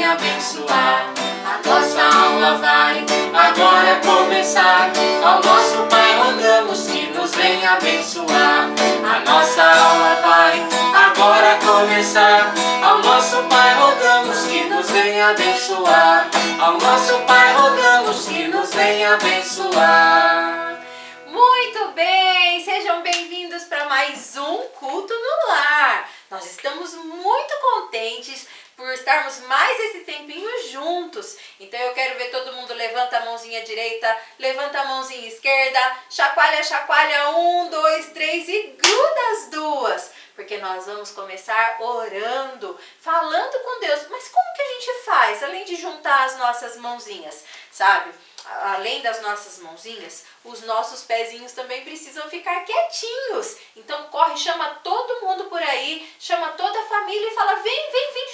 vem abençoar. A nossa aula vai agora começar. Ao nosso Pai rogamos que nos venha abençoar. A nossa aula vai agora começar. Ao nosso Pai rogamos que nos venha abençoar. Ao nosso Pai rogamos que nos venha abençoar. Muito bem, sejam bem-vindos para mais um Culto no Lar. Nós estamos muito contentes por estarmos mais esse tempinho juntos. Então eu quero ver todo mundo, levanta a mãozinha direita, levanta a mãozinha esquerda, chacoalha, chacoalha, 1, 2, 3 e gruda as duas. Porque nós vamos começar orando, falando com Deus. Mas como que a gente faz, além de juntar as nossas mãozinhas, sabe? Além das nossas mãozinhas, os nossos pezinhos também precisam ficar quietinhos. Então corre, chama todo mundo por aí, chama toda a família e fala, vem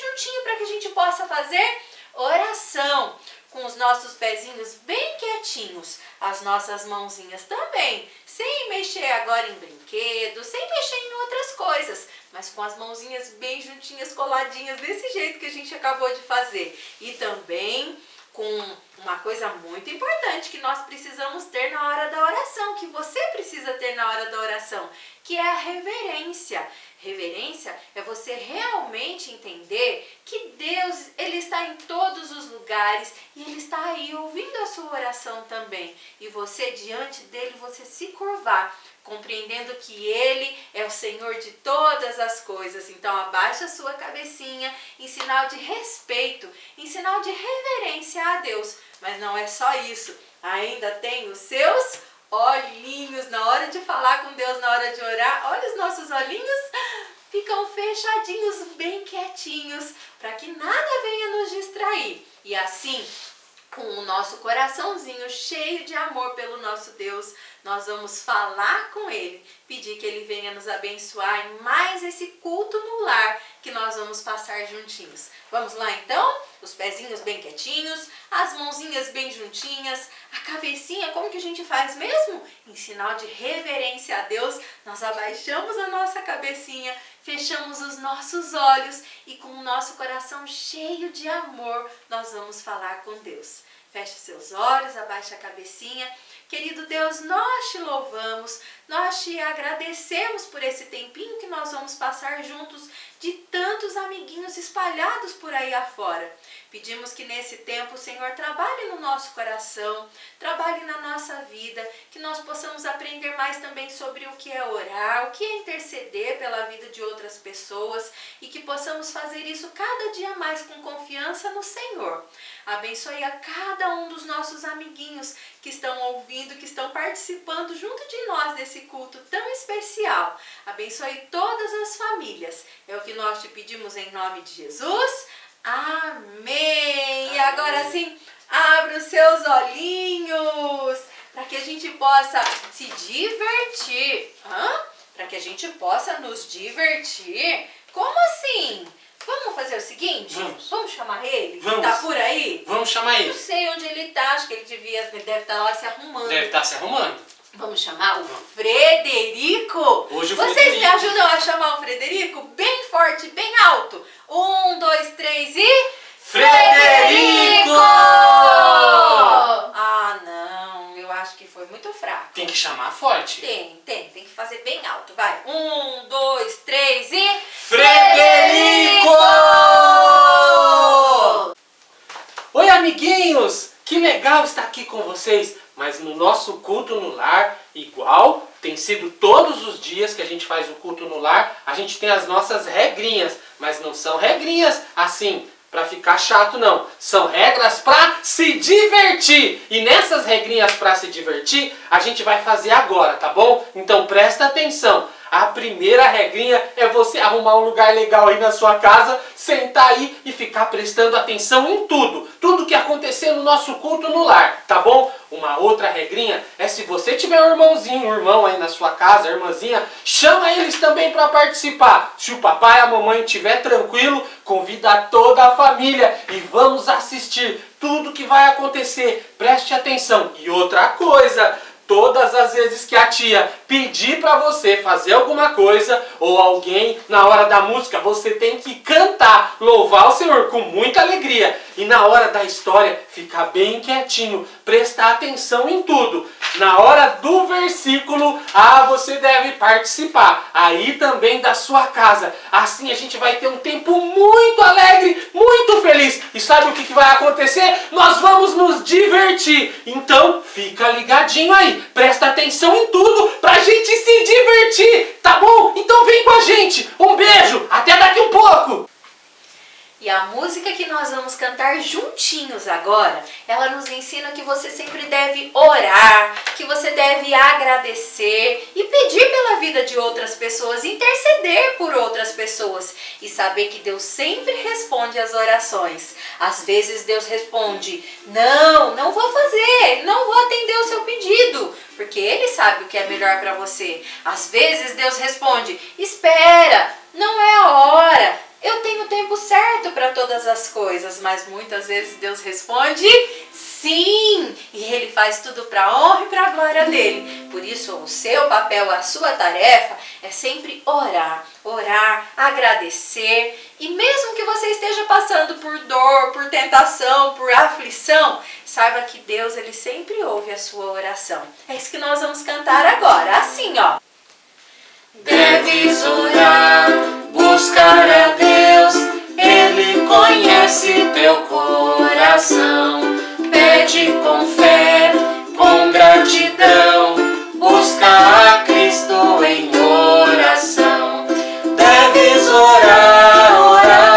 juntinho para que a gente possa fazer oração. Com os nossos pezinhos bem quietinhos, as nossas mãozinhas também, sem mexer agora em brinquedos, sem mexer em outras coisas, mas com as mãozinhas bem juntinhas, coladinhas, desse jeito que a gente acabou de fazer. E também com uma coisa muito importante que nós precisamos ter na hora da oração, que você precisa ter na hora da oração, que é a reverência. Reverência é você realmente entender que Deus, Ele está em todos os lugares e Ele está aí ouvindo a sua oração também. E você, diante dEle, você se curvar, compreendendo que Ele é o Senhor de todas as coisas. Então abaixa a sua cabecinha em sinal de respeito, em sinal de reverência a Deus. Mas não é só isso, ainda tem os seus olhinhos. Na hora de falar com Deus, na hora de orar, olha os nossos olhinhos, ficam fechadinhos, bem quietinhos, para que nada venha nos distrair. E assim, com o nosso coraçãozinho cheio de amor pelo nosso Deus, nós vamos falar com Ele, pedir que Ele venha nos abençoar em mais esse culto no lar que nós vamos passar juntinhos. Vamos lá então? Os pezinhos bem quietinhos, as mãozinhas bem juntinhas, a cabecinha, como que a gente faz mesmo? Em sinal de reverência a Deus, nós abaixamos a nossa cabecinha, fechamos os nossos olhos e com o nosso coração cheio de amor, nós vamos falar com Deus. Feche seus olhos, abaixa a cabecinha. Querido Deus, nós te louvamos, nós te agradecemos por esse tempinho que nós vamos passar juntos de tantos amiguinhos espalhados por aí afora. Pedimos que nesse tempo o Senhor trabalhe no nosso coração, trabalhe na nossa vida, que nós possamos aprender mais também sobre o que é orar, o que é interceder pela vida de outras pessoas e que possamos fazer isso cada dia mais com confiança no Senhor. Abençoe a cada um dos nossos amiguinhos que estão ouvindo, que estão participando junto de nós desse culto tão especial. Abençoe todas as famílias. É o que nós te pedimos em nome de Jesus. Amém! E agora sim, abra os seus olhinhos para que a gente possa se divertir. Para que a gente possa nos divertir. Como assim? Vamos fazer o seguinte? Vamos chamar ele? Vamos. Tá por aí? Vamos chamar ele. Não sei onde ele tá, acho que ele deve estar lá se arrumando. Deve estar se arrumando. Vamos chamar o Frederico? Hoje o Vocês Frederico. me ajudam a chamar o Frederico? Bem forte, bem alto. 1, 2, 3 e... Frederico! Ah, não. Eu acho que foi muito fraco. Tem que chamar forte. Tem que fazer bem alto. Vai. 1, 2, 3 e... Frederico! Oi, amiguinhos! Que legal estar aqui com vocês. Mas no nosso culto no lar, igual tem sido todos os dias que a gente faz o culto no lar, a gente tem as nossas regrinhas. Mas não são regrinhas assim, para ficar chato não. São regras para se divertir. E nessas regrinhas para se divertir, a gente vai fazer agora, tá bom? Então presta atenção. A primeira regrinha é você arrumar um lugar legal aí na sua casa, sentar aí e ficar prestando atenção em tudo. Tudo que acontecer no nosso culto no lar, tá bom? Uma outra regrinha é se você tiver um irmãozinho, um irmão aí na sua casa, irmãzinha, chama eles também para participar. Se o papai e a mamãe estiver tranquilo, convida toda a família e vamos assistir tudo que vai acontecer. Preste atenção. E outra coisa, todas as vezes que a tia pedir para você fazer alguma coisa, ou alguém na hora da música, você tem que cantar, louvar o Senhor com muita alegria. E na hora da história, ficar bem quietinho, prestar atenção em tudo. Na hora do versículo, você deve participar. Aí também da sua casa. Assim a gente vai ter um tempo muito alegre, muito feliz. E sabe o que vai acontecer? Nós vamos nos divertir. Então, fica ligadinho aí. Presta atenção em tudo pra gente se divertir, tá bom? Então vem com a gente. Um beijo, até daqui um pouco. E a música que nós vamos cantar juntinhos agora, ela nos ensina que você sempre deve orar, que você deve agradecer e pedir pela vida de outras pessoas, interceder por outras pessoas e saber que Deus sempre responde às orações. Às vezes Deus responde, não vou fazer, não vou atender o seu pedido, porque Ele sabe o que é melhor para você. Às vezes Deus responde, espera, não é a hora. Eu tenho o tempo certo para todas as coisas, mas muitas vezes Deus responde sim, e Ele faz tudo para a honra e para a glória dEle. Por isso, o seu papel, a sua tarefa é sempre orar, agradecer, e mesmo que você esteja passando por dor, por tentação, por aflição, saiba que Deus, Ele sempre ouve a sua oração. É isso que nós vamos cantar agora, assim, ó. Deves orar, buscar a Deus, Ele conhece teu coração. Pede com fé, com gratidão, busca a Cristo em oração. Deves orar,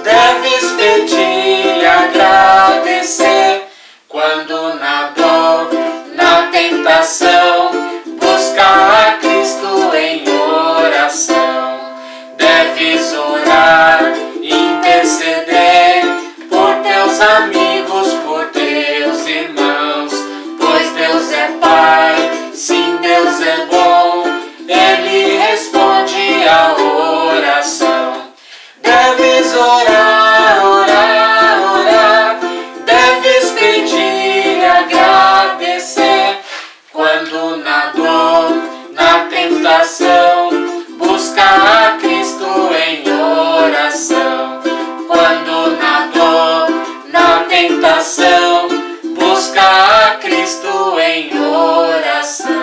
deves pedir e agradecer. Quando na dor, na tentação, busca a Cristo em oração. Deves orar, interceder por teus amigos, por teus irmãos, pois Deus é Pai, sim, Deus é bom, Ele responde a oração. Deves orar, deves pedir e agradecer. Quando na dor, na tentação, busca a Cristo em oração. Quando na dor, na tentação, busca a Cristo em oração.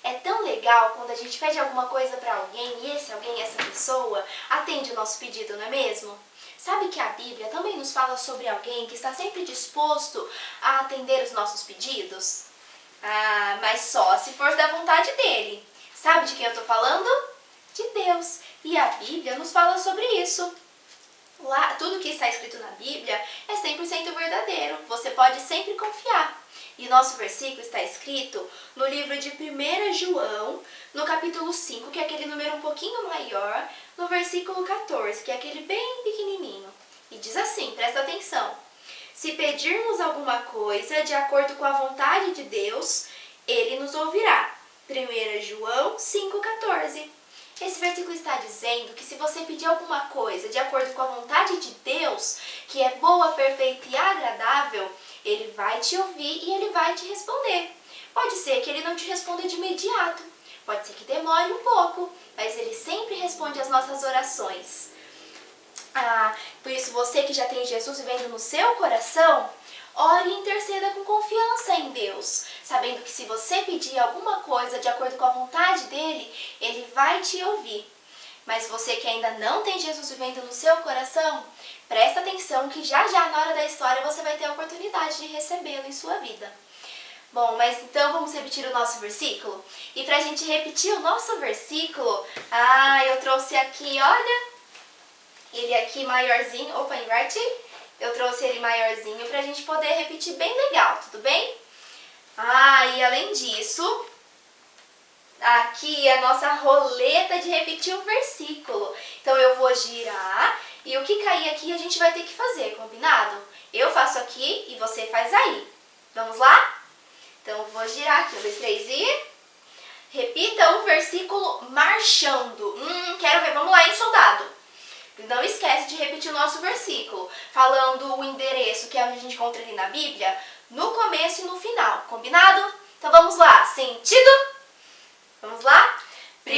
É tão legal quando a gente pede alguma coisa para alguém e esse alguém, essa pessoa, atende o nosso pedido, não é mesmo? Sabe que a Bíblia também nos fala sobre alguém que está sempre disposto a atender os nossos pedidos? Ah, mas só se for da vontade dele. Sabe de quem eu estou falando? De Deus. E a Bíblia nos fala sobre isso. Lá, tudo que está escrito na Bíblia é 100% verdadeiro. Você pode sempre confiar. E o nosso versículo está escrito no livro de 1 João, no capítulo 5, que é aquele número um pouquinho maior, no versículo 14, que é aquele bem pequenininho. E diz assim, presta atenção. Se pedirmos alguma coisa de acordo com a vontade de Deus, Ele nos ouvirá. 1 João 5,14. Esse versículo está dizendo que se você pedir alguma coisa de acordo com a vontade de Deus, que é boa, perfeita e agradável, Ele vai te ouvir e Ele vai te responder. Pode ser que Ele não te responda de imediato, pode ser que demore um pouco, mas Ele sempre responde às nossas orações. Por isso, você que já tem Jesus vivendo no seu coração, ore e interceda com confiança em Deus, sabendo que se você pedir alguma coisa de acordo com a vontade dEle, Ele vai te ouvir. Mas você que ainda não tem Jesus vivendo no seu coração, presta atenção que já na hora da história você vai ter a oportunidade de recebê-lo em sua vida. Bom, mas então vamos repetir o nosso versículo? E pra gente repetir o nosso versículo, eu trouxe aqui, olha, ele aqui maiorzinho, inverte. Eu trouxe ele maiorzinho pra gente poder repetir bem legal, tudo bem? E além disso, aqui é a nossa roleta de repetir o versículo. Então eu vou girar e o que cair aqui a gente vai ter que fazer, combinado? Eu faço aqui e você faz aí. Vamos lá? Então eu vou girar aqui, 1, 2, 3 e... Repita o versículo marchando. Quero ver, vamos lá, hein, soldado? Não esquece de repetir o nosso versículo, falando o endereço que a gente encontra ali na Bíblia, no começo e no final, combinado? Então vamos lá, sentido? Vamos lá? 1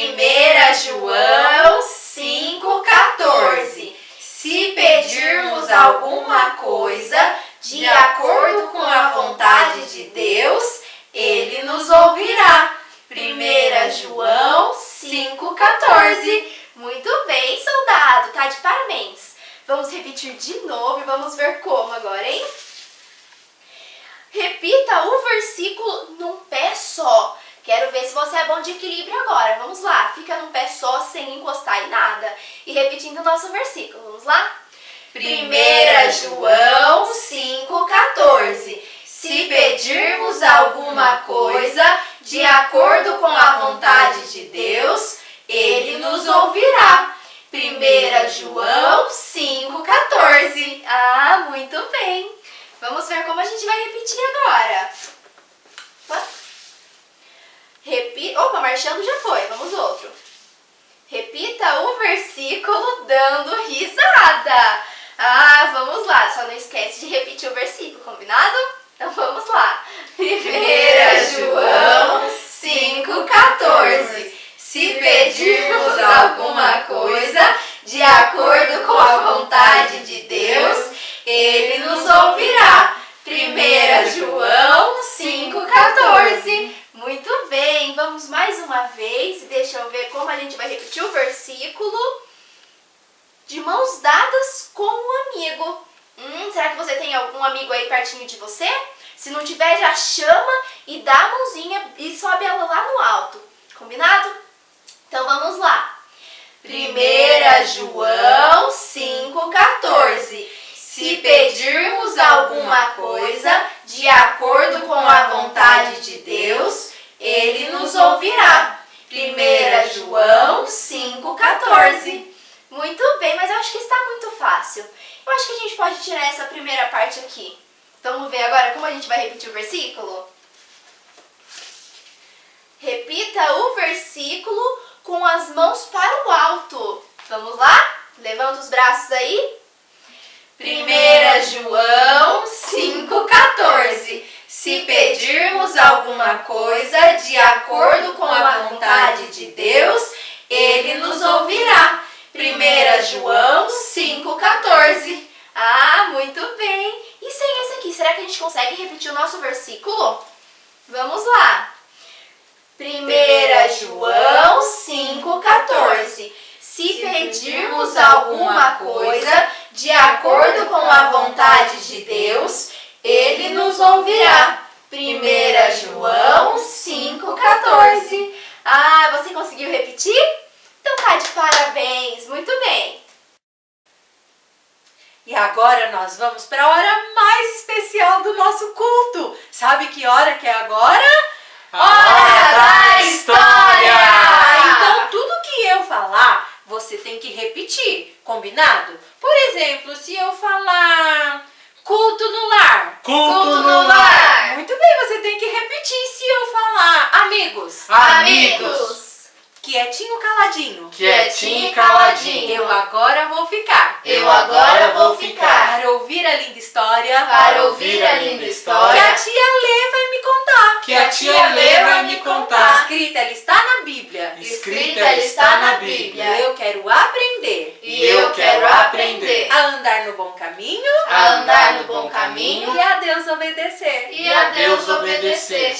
João 5,14. Se pedirmos alguma coisa de acordo com a vontade de Deus, Ele nos ouvirá. 1 João 5,14. Muito bem, soldado, tá de parabéns. Vamos repetir de novo e vamos ver como agora, hein? Repita o versículo num pé só. Quero ver se você é bom de equilíbrio agora. Vamos lá, fica num pé só, sem encostar em nada. E repetindo o nosso versículo, vamos lá? 1 João 5,14. Se pedirmos alguma coisa de acordo com a vontade de Deus, Ele nos ouvirá. 1 João 5,14. Ah, muito bem. Vamos ver como a gente vai repetir agora. Opa, marchando já foi. Vamos outro. Repita o versículo dando risada. Ah, vamos lá. Só não esquece de repetir o versículo, combinado? Então vamos lá. 1 João 5,14. Se pedirmos alguma coisa de acordo com a vontade de Deus, Ele nos ouvirá. 1 João 5,14. Muito bem, vamos mais uma vez. Deixa eu ver como a gente vai repetir o versículo. De mãos dadas com um amigo. Será que você tem algum amigo aí pertinho de você? Se não tiver, já chama e dá a mãozinha e sobe ela lá no alto. Combinado? Então vamos lá. 1 João 5,14. Se pedirmos alguma coisa de acordo com a vontade de Deus, Ele nos ouvirá. 1 João 5,14. Muito bem, mas eu acho que está muito fácil. Eu acho que a gente pode tirar essa primeira parte aqui. Vamos ver agora como a gente vai repetir o versículo? Repita o versículo com as mãos para o alto. Vamos lá? Levanta os braços aí. 1 João 5,14. Se pedirmos alguma coisa de acordo com a vontade de Deus, Ele nos ouvirá. 1 João 5,14. Ah, muito bem. E sem esse aqui, será que a gente consegue repetir o nosso versículo? Vamos lá. 1 João 5,14. Se pedirmos alguma coisa de acordo com a vontade de Deus, Ele nos ouvirá. 1 João 5,14. Ah, você conseguiu repetir? Então tá de parabéns, muito bem. E agora nós vamos para a hora mais especial do nosso culto. Sabe que hora que é agora? Hora da História! Então tudo que eu falar, você tem que repetir, combinado? Por exemplo, se eu falar culto no lar. Culto no lar. Muito bem, você tem que repetir. Se eu falar amigos. Amigos. Quietinho, caladinho. Quietinho e caladinho. Eu agora vou ficar. Eu agora vou ficar. Para ouvir a linda história. Para ouvir a linda Que história. a tia Lê vai me contar. Que a tia Lê vai me contar. Escrita, ela está na Bíblia. Escrita ela está na Bíblia. Eu quero aprender. E eu quero aprender. A andar no bom caminho. A andar no bom caminho. E a Deus obedecer. E a Deus obedecer.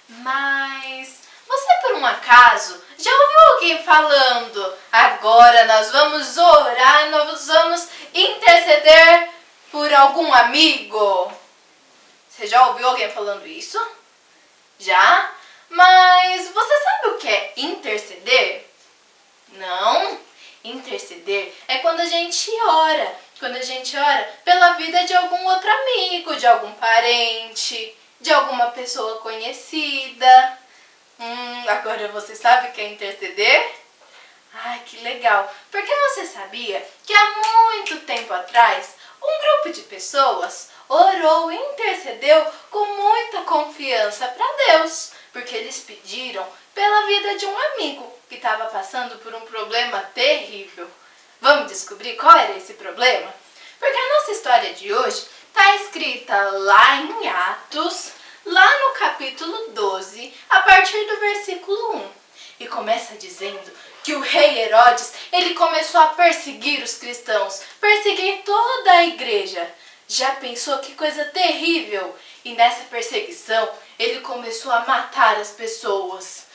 Mas você por um acaso já ouviu alguém falando: agora nós vamos orar, nós vamos interceder por algum amigo? Você já ouviu alguém falando isso? Já? Mas você sabe o que é interceder? Não? Interceder é quando a gente ora. Quando a gente ora pela vida de algum outro amigo, de algum parente, de alguma pessoa conhecida. Agora você sabe o que é interceder? Ai, que legal! Porque você sabia que há muito tempo atrás, um grupo de pessoas orou e intercedeu com muita confiança para Deus, porque eles pediram pela vida de um amigo que estava passando por um problema terrível. Vamos descobrir qual era esse problema? Porque a nossa história de hoje está escrita lá em Atos, lá no capítulo 12, a partir do versículo 1. E começa dizendo que o rei Herodes, ele começou a perseguir os cristãos, perseguir toda a igreja. Já pensou que coisa terrível? E nessa perseguição, ele começou a matar as pessoas.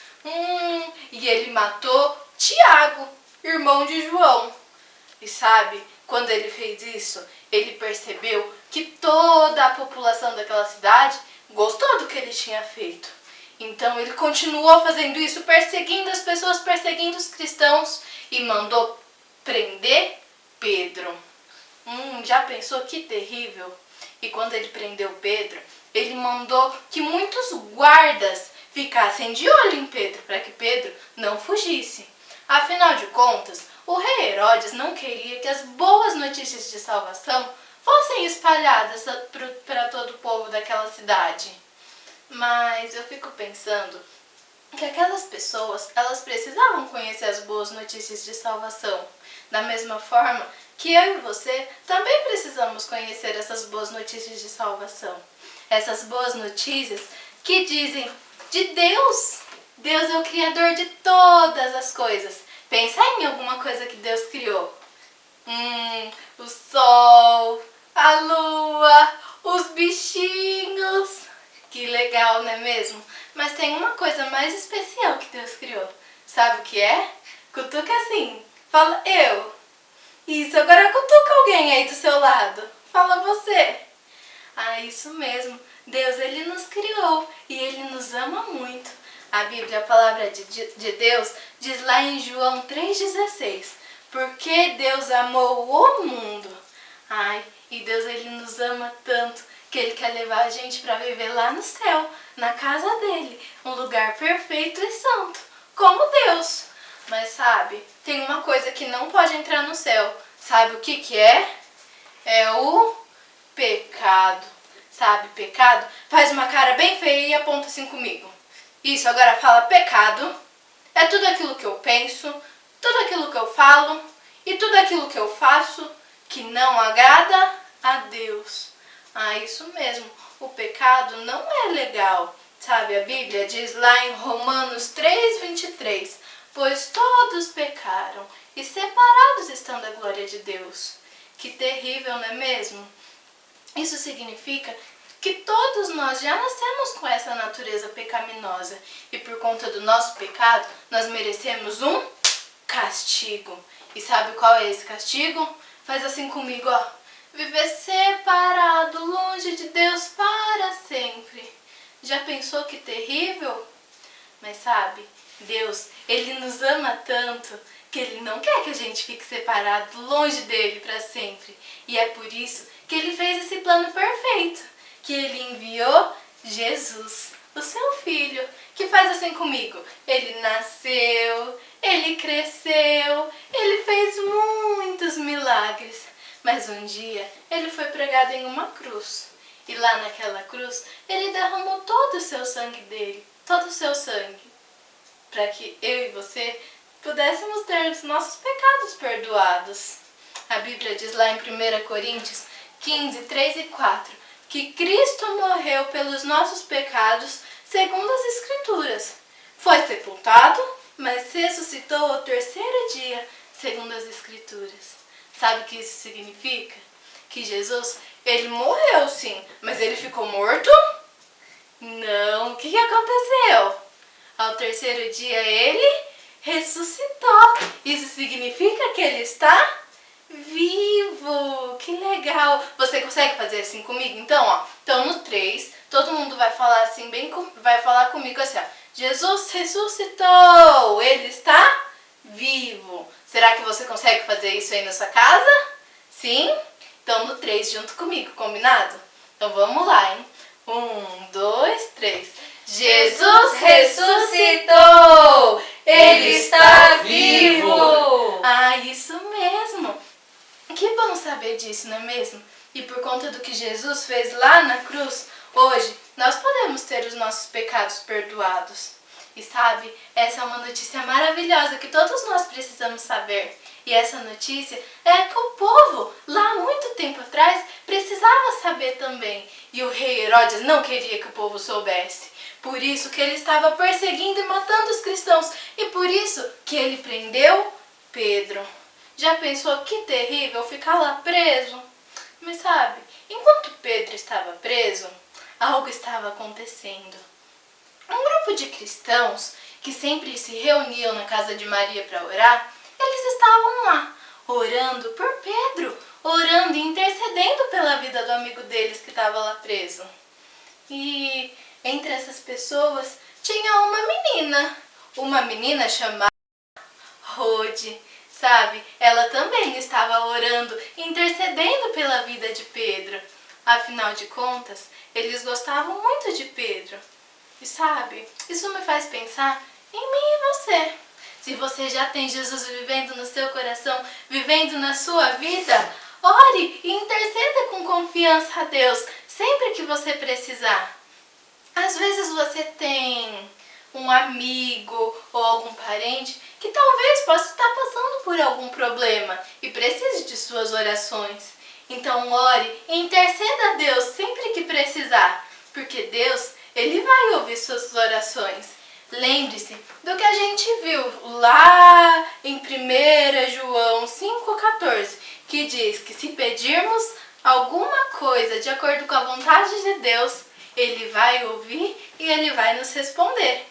E ele matou Tiago, irmão de João. E sabe, quando ele fez isso, ele percebeu que toda a população daquela cidade gostou do que ele tinha feito. Então ele continuou fazendo isso, perseguindo as pessoas, perseguindo os cristãos e mandou prender Pedro. Já pensou que terrível? E quando ele prendeu Pedro, ele mandou que muitos guardas ficassem de olho em Pedro, para que Pedro não fugisse. Afinal de contas, o rei Herodes não queria que as boas notícias de salvação fossem espalhadas para todo o povo daquela cidade. Mas eu fico pensando que aquelas pessoas, elas precisavam conhecer as boas notícias de salvação. Da mesma forma que eu e você também precisamos conhecer essas boas notícias de salvação. Essas boas notícias que dizem de Deus. Deus é o Criador de todas as coisas. Pensa em alguma coisa que Deus criou. O sol, a lua, os bichinhos. Que legal, não é mesmo? Mas tem uma coisa mais especial que Deus criou. Sabe o que é? Cutuca assim. Fala eu. Isso, agora cutuca alguém aí do seu lado. Fala você. Isso mesmo. Deus, ele nos criou e ele nos ama muito. A Bíblia, a palavra de Deus, diz lá em João 3,16. Porque Deus amou o mundo. E Deus, ele nos ama tanto que ele quer levar a gente para viver lá no céu, na casa dele, um lugar perfeito e santo, como Deus. Mas sabe, tem uma coisa que não pode entrar no céu. Sabe o que é? É o pecado. Sabe, pecado? Faz uma cara bem feia e aponta assim comigo. Isso, agora fala pecado. É tudo aquilo que eu penso, tudo aquilo que eu falo e tudo aquilo que eu faço que não agrada a Deus. Isso mesmo, o pecado não é legal. Sabe, a Bíblia diz lá em Romanos 3,23, pois todos pecaram e separados estão da glória de Deus. Que terrível, não é mesmo? Isso significa que todos nós já nascemos com essa natureza pecaminosa e por conta do nosso pecado, nós merecemos um castigo. E sabe qual é esse castigo? Faz assim comigo, ó. Viver separado, longe de Deus para sempre. Já pensou que terrível? Mas sabe, Deus, ele nos ama tanto que ele não quer que a gente fique separado, longe dele para sempre. E é por isso que ele fez esse plano perfeito, que ele enviou Jesus, o seu filho, que faz assim comigo. Ele nasceu, ele cresceu, ele fez muitos milagres. Mas um dia ele foi pregado em uma cruz. E lá naquela cruz ele derramou todo o seu sangue dele. Todo o seu sangue. Para que eu e você pudéssemos ter os nossos pecados perdoados. A Bíblia diz lá em 1 Coríntios 15, 3 e 4. Que Cristo morreu pelos nossos pecados segundo as Escrituras. Foi sepultado, mas ressuscitou ao terceiro dia segundo as Escrituras. Sabe o que isso significa? Que Jesus, ele morreu sim, mas ele ficou morto? Não, o que aconteceu? Ao terceiro dia ele ressuscitou. Isso significa que ele está vivo. Que legal. Você consegue fazer assim comigo? Então, ó. Então no 3, todo mundo vai falar assim, vai falar comigo assim, ó. Jesus ressuscitou. Ele está vivo. Será que você consegue fazer isso aí na sua casa? Sim? Então no 3 junto comigo, combinado? Então vamos lá, hein? 1, 2, 3. Jesus ressuscitou! Ele está vivo! Isso mesmo! Que bom saber disso, não é mesmo? E por conta do que Jesus fez lá na cruz, hoje nós podemos ter os nossos pecados perdoados. E sabe, essa é uma notícia maravilhosa que todos nós precisamos saber. E essa notícia é que o povo, lá há muito tempo atrás, precisava saber também. E o rei Herodes não queria que o povo soubesse. Por isso que ele estava perseguindo e matando os cristãos. E por isso que ele prendeu Pedro. Já pensou que terrível ficar lá preso? Mas sabe, enquanto Pedro estava preso, algo estava acontecendo. Um grupo de cristãos que sempre se reuniam na casa de Maria para orar, eles estavam lá, orando por Pedro, orando e intercedendo pela vida do amigo deles que estava lá preso. E entre essas pessoas tinha uma menina chamada Rode, sabe? Ela também estava orando, intercedendo pela vida de Pedro. Afinal de contas, eles gostavam muito de Pedro. E sabe, isso me faz pensar em mim e você. Se você já tem Jesus vivendo no seu coração, vivendo na sua vida, ore e interceda com confiança a Deus sempre que você precisar. Às vezes você tem um amigo ou algum parente que talvez possa estar passando por algum problema e precise de suas orações. Então ore e interceda a Deus sempre que precisar, porque Deus, Ele vai ouvir suas orações. Lembre-se do que a gente viu lá em 1 João 5,14, que diz que se pedirmos alguma coisa de acordo com a vontade de Deus, Ele vai ouvir e Ele vai nos responder.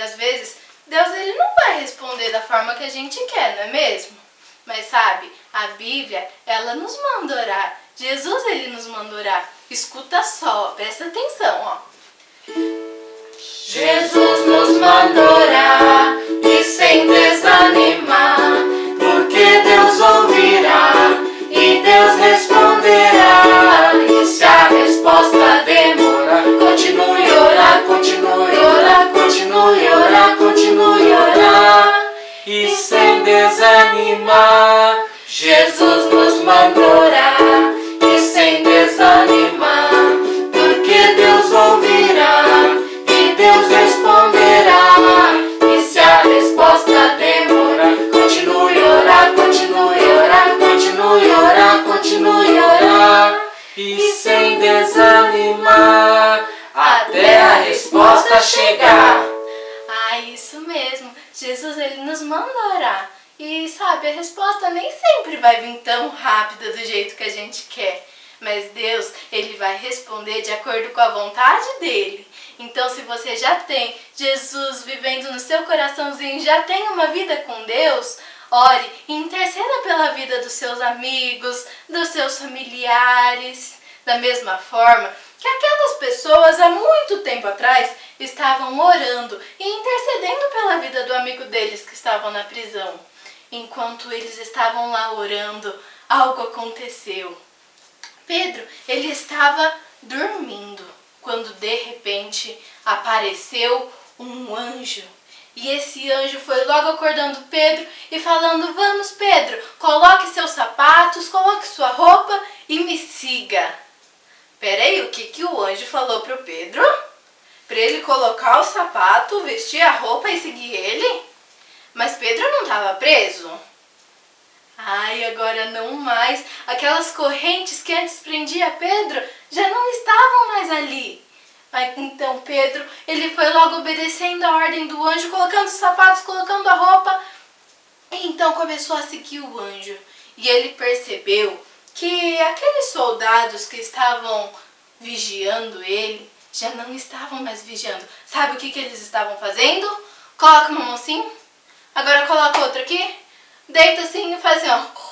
Às vezes, Deus ele não vai responder da forma que a gente quer, não é mesmo? Mas sabe, a Bíblia, ela nos manda orar. Jesus, ele nos manda orar. Escuta só, presta atenção, ó. Jesus nos manda orar e sem desanimar, porque Deus ouvirá e Deus responderá. E se a resposta demorar, continue a orar, continue a orar, continue a orar, continue a orar. E sem desanimar, Jesus nos manda orar e sem desanimar, porque Deus ouvirá e Deus responderá. E se a resposta demorar, continue a orar, continue a orar, continue a orar, continue a orar. E sem desanimar, até a resposta chegar. Isso mesmo. Jesus, ele nos manda orar. E sabe, a resposta nem sempre vai vir tão rápida do jeito que a gente quer. Mas Deus, ele vai responder de acordo com a vontade dele. Então, se você já tem Jesus vivendo no seu coraçãozinho, já tem uma vida com Deus, ore e interceda pela vida dos seus amigos, dos seus familiares. Da mesma forma que aquelas pessoas há muito tempo atrás estavam orando e intercedendo pela vida do amigo deles que estavam na prisão. Enquanto eles estavam lá orando, algo aconteceu. Pedro, ele estava dormindo, quando de repente apareceu um anjo. E esse anjo foi logo acordando Pedro e falando: vamos, Pedro, coloque seus sapatos, coloque sua roupa e me siga. Peraí, o que o anjo falou pro Pedro? Para ele colocar o sapato, vestir a roupa e seguir ele? Mas Pedro não estava preso? Agora não mais. Aquelas correntes que antes prendia Pedro já não estavam mais ali. Então Pedro, ele foi logo obedecendo a ordem do anjo, colocando os sapatos, colocando a roupa. E então começou a seguir o anjo. E ele percebeu que aqueles soldados que estavam vigiando ele já não estavam mais vigiando. Sabe o que eles estavam fazendo? Coloca uma mão assim. Agora coloca outra aqui. Deita assim e faz assim, ó.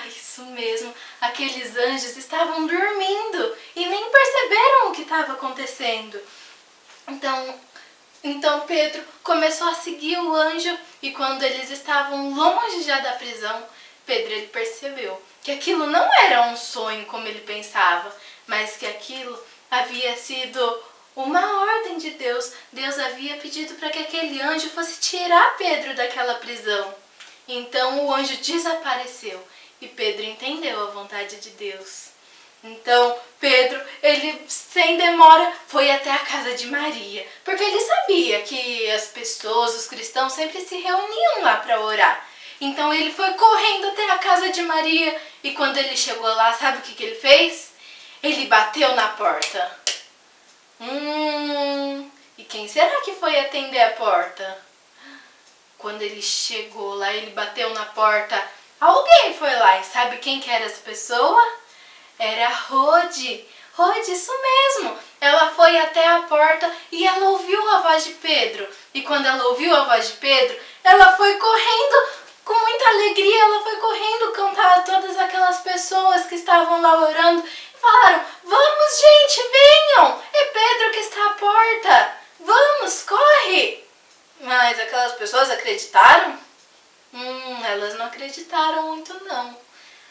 Isso mesmo. Aqueles anjos estavam dormindo e nem perceberam o que estava acontecendo. Então Pedro começou a seguir o anjo e quando eles estavam longe já da prisão, Pedro ele percebeu que aquilo não era um sonho como ele pensava, mas que aquilo havia sido uma ordem de Deus. Deus havia pedido para que aquele anjo fosse tirar Pedro daquela prisão. Então o anjo desapareceu e Pedro entendeu a vontade de Deus. Então, Pedro, ele sem demora foi até a casa de Maria, porque ele sabia que as pessoas, os cristãos, sempre se reuniam lá para orar. Então ele foi correndo até a casa de Maria e quando ele chegou lá, sabe o que ele fez? Ele bateu na porta. E quem será que foi atender a porta? Quando ele chegou lá, ele bateu na porta. Alguém foi lá e sabe quem que era essa pessoa? Era Rode. Rode, isso mesmo. Ela foi até a porta e ela ouviu a voz de Pedro. E quando ela ouviu a voz de Pedro, ela foi correndo, com muita alegria, ela foi correndo cantar a todas aquelas pessoas que estavam lá orando. E falaram, vamos gente, venham, é Pedro que está à porta. Vamos, corre. Mas aquelas pessoas acreditaram? Elas não acreditaram muito não.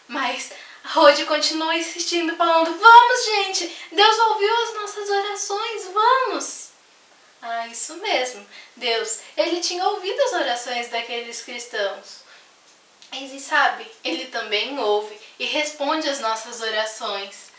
Mas a Rode continuou insistindo, falando, vamos gente, Deus ouviu as nossas orações, vamos. Isso mesmo, Deus, ele tinha ouvido as orações daqueles cristãos. E sabe, ele também ouve e responde as nossas orações.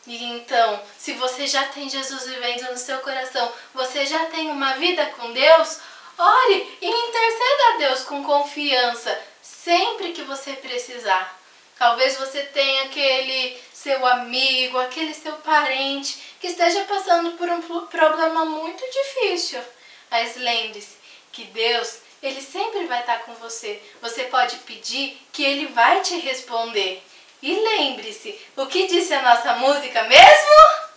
E então, se você já tem Jesus vivendo no seu coração, você já tem uma vida com Deus, ore e interceda a Deus com confiança, sempre que você precisar. Talvez você tenha aquele seu amigo, aquele seu parente que esteja passando por um problema muito difícil. Mas lembre-se que Deus, ele sempre vai estar com você. Você pode pedir que ele vai te responder. E lembre-se, o que disse a nossa música mesmo?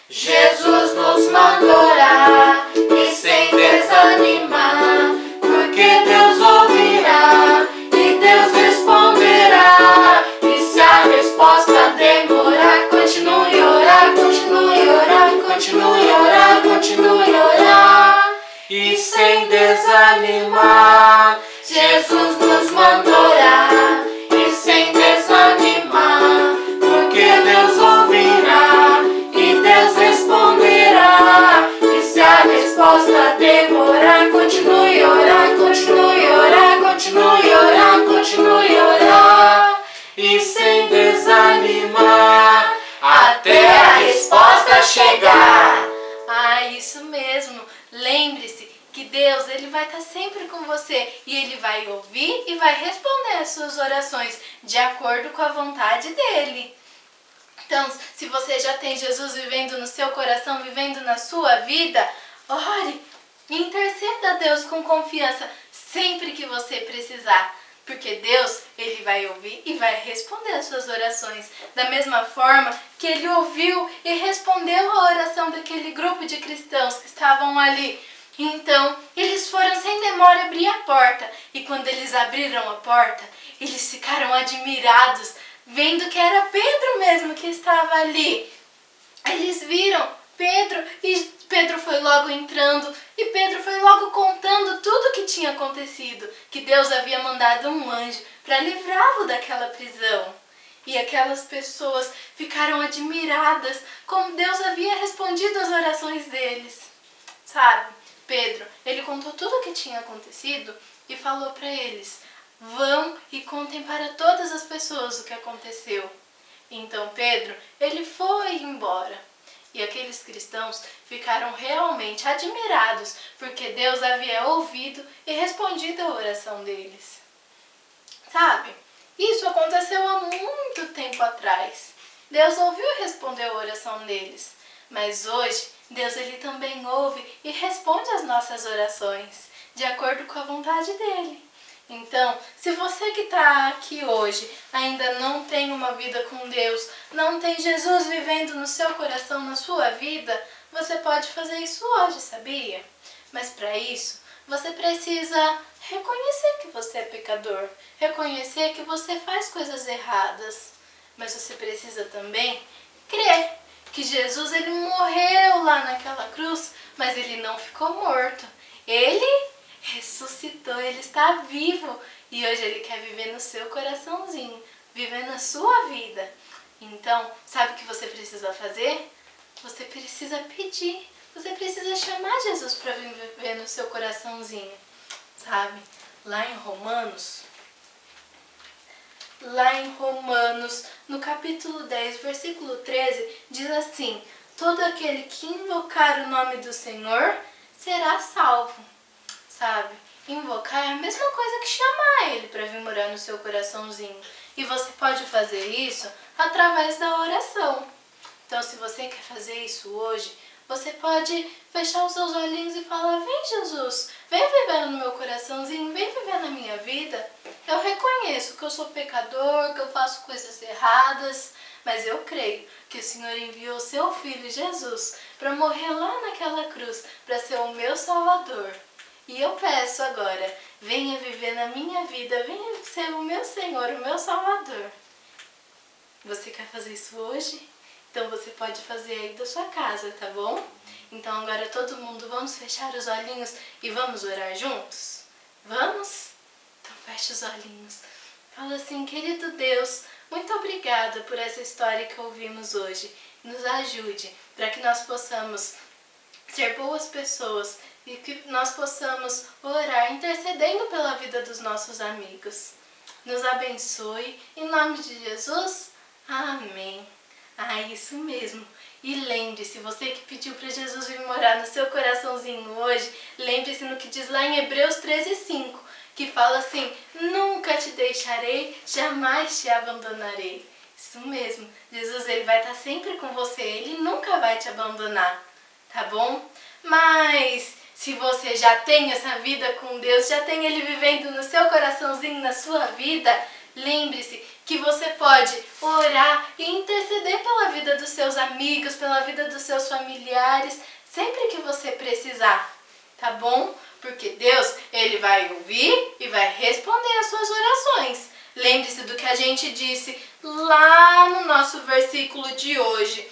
Jesus nos mandou orar e sem desanimar, porque Deus ouvirá e Deus responderá. E se a resposta demorar, continue a orar, continue a orar, continue a orar, continue a orar. E sem desanimar, Jesus nos mandou orar e sem desanimar, porque Deus ouvirá e Deus responderá. E se a resposta demorar, continue a orar, continue a orar, continue a orar, continue a orar. E sem desanimar, até a resposta chegar. Isso mesmo. Lembre-se que Deus, ele vai estar sempre com você e ele vai ouvir e vai responder as suas orações de acordo com a vontade dele. Então, se você já tem Jesus vivendo no seu coração, vivendo na sua vida, ore e interceda a Deus com confiança sempre que você precisar. Porque Deus, ele vai ouvir e vai responder as suas orações. Da mesma forma que ele ouviu e respondeu a oração daquele grupo de cristãos que estavam ali. Então, eles foram sem demora abrir a porta. E quando eles abriram a porta, eles ficaram admirados, vendo que era Pedro mesmo que estava ali. Eles viram Pedro e Pedro foi logo entrando e Pedro foi logo contando tudo o que tinha acontecido, que Deus havia mandado um anjo para livrá-lo daquela prisão. E aquelas pessoas ficaram admiradas como Deus havia respondido às orações deles. Sabe, Pedro, ele contou tudo o que tinha acontecido e falou para eles, vão e contem para todas as pessoas o que aconteceu. Então Pedro, ele foi embora. E aqueles cristãos ficaram realmente admirados, porque Deus havia ouvido e respondido a oração deles. Sabe, isso aconteceu há muito tempo atrás. Deus ouviu e respondeu a oração deles. Mas hoje, Deus ele também ouve e responde as nossas orações, de acordo com a vontade dele. Então, se você que está aqui hoje ainda não tem uma vida com Deus, não tem Jesus vivendo no seu coração, na sua vida, você pode fazer isso hoje, sabia? Mas para isso, você precisa reconhecer que você é pecador, reconhecer que você faz coisas erradas. Mas você precisa também crer que Jesus ele morreu lá naquela cruz, mas ele não ficou morto. Ele ressuscitou, ele está vivo e hoje ele quer viver no seu coraçãozinho, viver na sua vida. Então, sabe o que você precisa fazer? Você precisa pedir, você precisa chamar Jesus para viver no seu coraçãozinho. Sabe, lá em Romanos, Lá em Romanos, no capítulo 10, versículo 13, diz assim: todo aquele que invocar o nome do Senhor será salvo. Sabe? Invocar é a mesma coisa que chamar Ele para vir morar no seu coraçãozinho. E você pode fazer isso através da oração. Então, se você quer fazer isso hoje, você pode fechar os seus olhinhos e falar: vem, Jesus, vem viver no meu coraçãozinho, vem viver na minha vida. Eu reconheço que eu sou pecador, que eu faço coisas erradas, mas eu creio que o Senhor enviou o seu Filho Jesus para morrer lá naquela cruz, para ser o meu Salvador. E eu peço agora, venha viver na minha vida, venha ser o meu Senhor, o meu Salvador. Você quer fazer isso hoje? Então você pode fazer aí da sua casa, tá bom? Então agora todo mundo, vamos fechar os olhinhos e vamos orar juntos? Vamos? Então fecha os olhinhos. Fala assim: querido Deus, muito obrigada por essa história que ouvimos hoje. Nos ajude para que nós possamos ser boas pessoas e que nós possamos orar intercedendo pela vida dos nossos amigos. Nos abençoe, em nome de Jesus. Amém. Ah, isso mesmo. E lembre-se, você que pediu para Jesus vir morar no seu coraçãozinho hoje, lembre-se no que diz lá em Hebreus 13:5, que fala assim: nunca te deixarei, jamais te abandonarei. Isso mesmo, Jesus ele vai estar sempre com você, ele nunca vai te abandonar, tá bom? Mas se você já tem essa vida com Deus, já tem Ele vivendo no seu coraçãozinho, na sua vida, lembre-se que você pode orar e interceder pela vida dos seus amigos, pela vida dos seus familiares, sempre que você precisar, tá bom? Porque Deus, Ele vai ouvir e vai responder as suas orações. Lembre-se do que a gente disse lá no nosso versículo de hoje,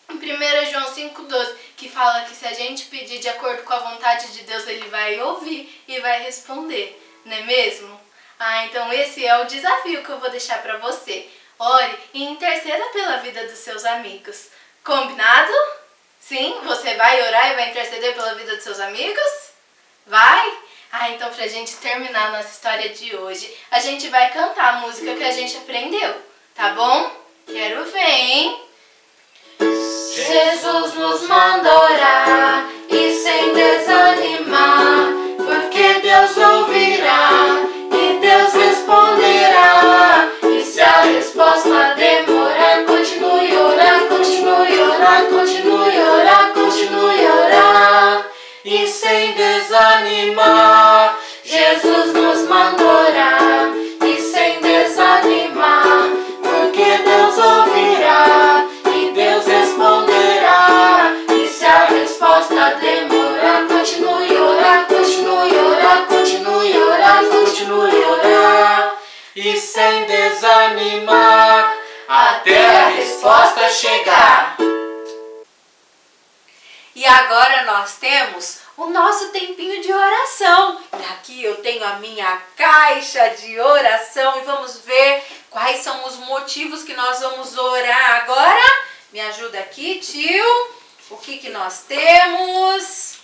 em 1 João 5,12, que fala que se a gente pedir de acordo com a vontade de Deus, Ele vai ouvir e vai responder, não é mesmo? Ah, então esse é o desafio que eu vou deixar para você. Ore e interceda pela vida dos seus amigos. Combinado? Sim? Você vai orar e vai interceder pela vida dos seus amigos? Vai? Ah, então pra gente terminar a nossa história de hoje, a gente vai cantar a música que a gente aprendeu, tá bom? Quero ver, hein? Jesus nos manda orar e sem desanimar, porque Deus ouvirá e Deus responderá. E se a resposta demorar, continue a orar, continue a orar, continue a orar, continue a orar. E sem desanimar, Jesus nos manda orar e sem desanimar, porque Deus ouvirá e Deus responderá. E se a resposta demorar, continue a orar, continue a orar, continue a orar, continue a orar. E sem desanimar, até a resposta chegar. E agora nós temos o nosso tempinho de oração. E aqui eu tenho a minha caixa de oração e vamos ver quais são os motivos que nós vamos orar agora. Me ajuda aqui, tio. O que nós temos?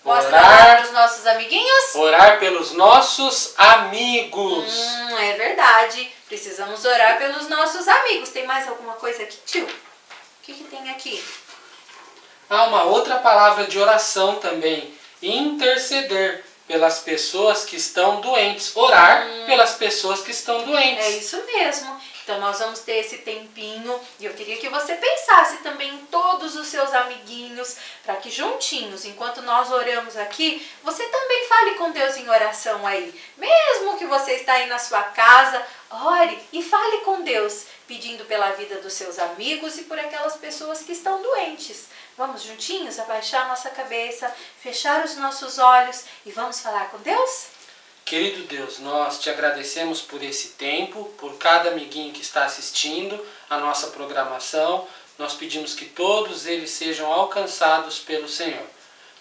Mostra lá para os nossos amiguinhos. Orar pelos nossos amigos. É verdade. Precisamos orar pelos nossos amigos. Tem mais alguma coisa aqui, tio? O que tem aqui? Há uma outra palavra de oração também. Interceder pelas pessoas que estão doentes. Orar pelas pessoas que estão doentes. É isso mesmo. Então nós vamos ter esse tempinho e eu queria que você pensasse também em todos os seus amiguinhos, para que juntinhos, enquanto nós oramos aqui, você também fale com Deus em oração aí. Mesmo que você está aí na sua casa, ore e fale com Deus, pedindo pela vida dos seus amigos e por aquelas pessoas que estão doentes. Vamos juntinhos abaixar nossa cabeça, fechar os nossos olhos e vamos falar com Deus? Querido Deus, nós te agradecemos por esse tempo, por cada amiguinho que está assistindo a nossa programação. Nós pedimos que todos eles sejam alcançados pelo Senhor.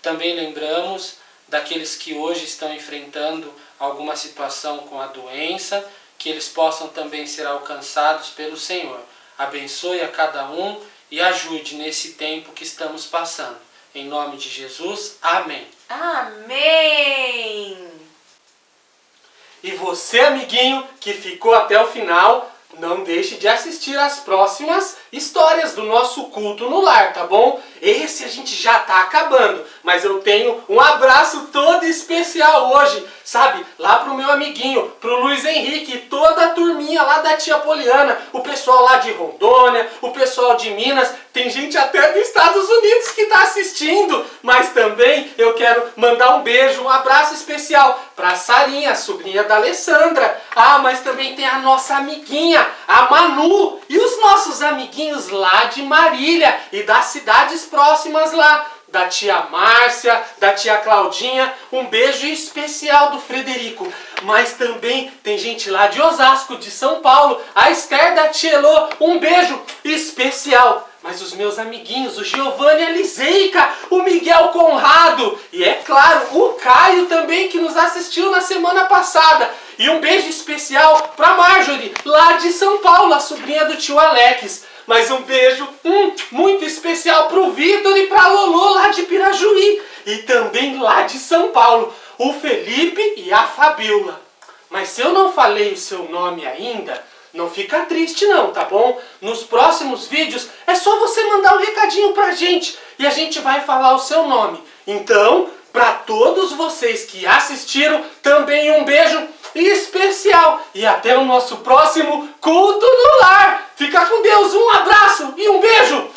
Também lembramos daqueles que hoje estão enfrentando alguma situação com a doença, que eles possam também ser alcançados pelo Senhor. Abençoe a cada um e ajude nesse tempo que estamos passando. Em nome de Jesus, amém. Amém! E você? você, amiguinho, que ficou até o final, não deixe de assistir as próximas histórias do nosso culto no lar, tá bom? Esse a gente já tá acabando, mas eu tenho um abraço todo especial hoje, sabe? Lá pro meu amiguinho, pro Luiz Henrique, toda a turminha lá da tia Poliana, o pessoal lá de Rondônia, o pessoal de Minas, tem gente até dos Estados Unidos que tá assistindo, mas também eu quero mandar um beijo, um abraço especial pra Sarinha, sobrinha da Alessandra. Ah, mas também tem a nossa amiguinha, a Manu, e os nossos amiguinhos lá de Marília e das cidades próximas lá, da tia Márcia, da tia Claudinha, um beijo especial do Frederico. Mas também tem gente lá de Osasco, de São Paulo, a Esther da tia Elô, um beijo especial. Mas os meus amiguinhos, o Giovanni, a Liseica, o Miguel Conrado e, é claro, o Caio também, que nos assistiu na semana passada. E um beijo especial para Marjorie, lá de São Paulo, a sobrinha do tio Alex. Mas um beijo muito especial para o Vitor e para a Lolo, lá de Pirajuí. E também lá de São Paulo, o Felipe e a Fabiola. Mas se eu não falei o seu nome ainda, não fica triste não, tá bom? Nos próximos vídeos é só você mandar um recadinho pra gente e a gente vai falar o seu nome. Então, para todos vocês que assistiram, também um beijo especial. E até o nosso próximo culto no lar. Fica com Deus, um abraço e um beijo.